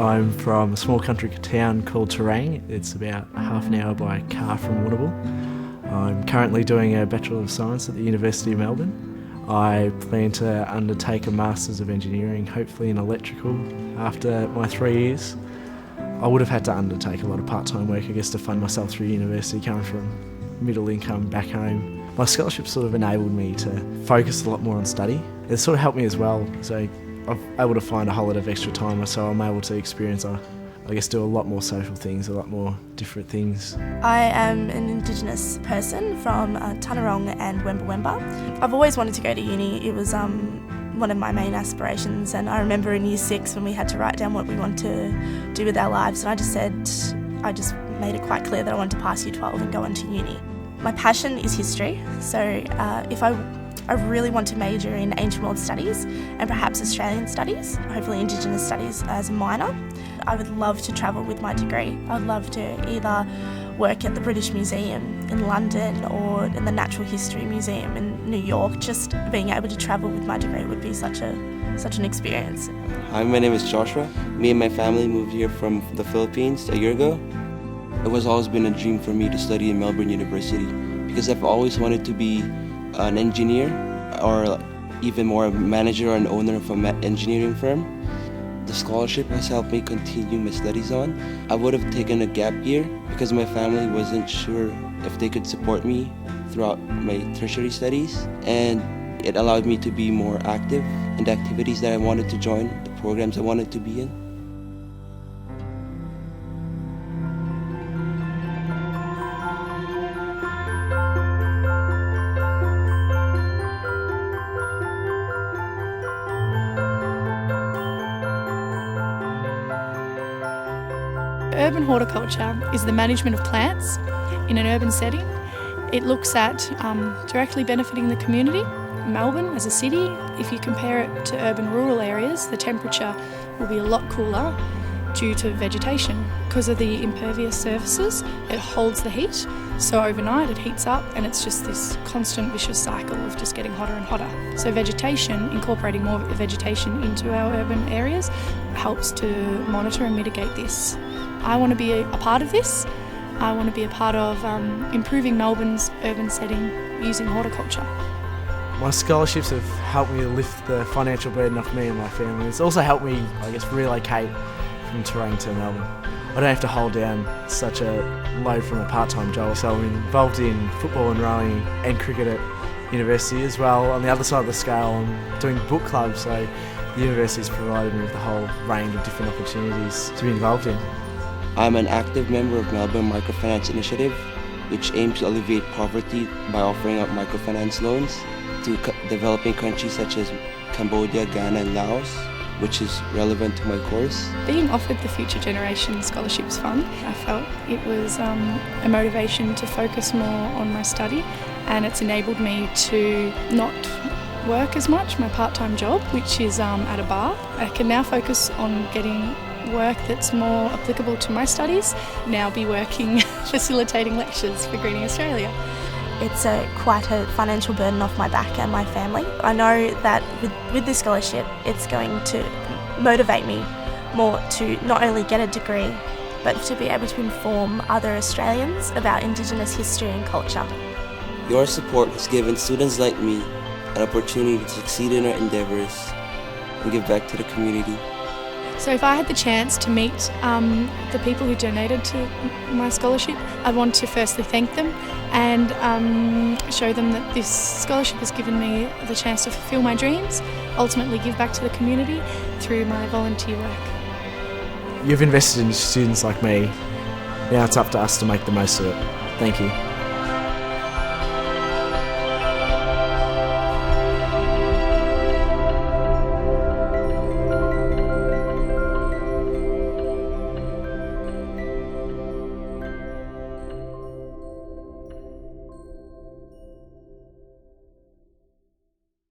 I'm from a small country town called Terang. It's about half an hour by car from Warrnambool. I'm currently doing a Bachelor of Science at the University of Melbourne. I plan to undertake a Masters of Engineering, hopefully in electrical, after my 3 years. I would have had to undertake a lot of part-time work, I guess, to fund myself through university, coming from middle income back home. My scholarship sort of enabled me to focus a lot more on study. It sort of helped me as well, so I'm able to find a whole lot of extra time, so I'm able to experience, do a lot more social things, a lot more different things. I am an Indigenous person from Tanarong and Wemba. I've always wanted to go to uni. It was one of my main aspirations, and I remember in year 6 when we had to write down what we want to do with our lives, and I just made it quite clear that I wanted to pass year 12 and go on to uni. My passion is history, so if I really want to major in ancient world studies and perhaps Australian studies, hopefully Indigenous studies as a minor. I would love to travel with my degree. I would love to either work at the British Museum in London or in the Natural History Museum in New York. Just being able to travel with my degree would be such an experience. Hi, my name is Joshua. Me and my family moved here from the Philippines a year ago. It was always been a dream for me to study in Melbourne University because I've always wanted to be an engineer or even more a manager or an owner of an engineering firm. The scholarship has helped me continue my studies on. I would have taken a gap year because my family wasn't sure if they could support me throughout my tertiary studies, and it allowed me to be more active in the activities that I wanted to join, the programs I wanted to be in. Urban horticulture is the management of plants in an urban setting. It looks at directly benefiting the community. Melbourne as a city, if you compare it to urban rural areas, the temperature will be a lot cooler due to vegetation. Because of the impervious surfaces, it holds the heat, so overnight it heats up and it's just this constant vicious cycle of just getting hotter and hotter. So vegetation, incorporating more vegetation into our urban areas, helps to monitor and mitigate this. I want to be a part of this. I want to be a part of improving Melbourne's urban setting using horticulture. My scholarships have helped me lift the financial burden off me and my family. It's also helped me, relocate from Terang to Melbourne. I don't have to hold down such a load from a part-time job, so I'm involved in football and rowing and cricket at university as well. On the other side of the scale, I'm doing book clubs, so the university's provided me with a whole range of different opportunities to be involved in. I'm an active member of Melbourne Microfinance Initiative, which aims to alleviate poverty by offering up microfinance loans to developing countries such as Cambodia, Ghana and Laos, which is relevant to my course. Being offered the Future Generation Scholarships Fund, I felt it was a motivation to focus more on my study, and it's enabled me to not work as much, my part-time job, which is at a bar. I can now focus on getting work that's more applicable to my studies, now be working facilitating lectures for Greening Australia. It's quite a financial burden off my back and my family. I know that with this scholarship it's going to motivate me more to not only get a degree but to be able to inform other Australians about Indigenous history and culture. Your support has given students like me an opportunity to succeed in our endeavours and give back to the community. So if I had the chance to meet the people who donated to my scholarship, I'd want to firstly thank them and show them that this scholarship has given me the chance to fulfil my dreams, ultimately give back to the community through my volunteer work. You've invested in students like me. Now it's up to us to make the most of it. Thank you.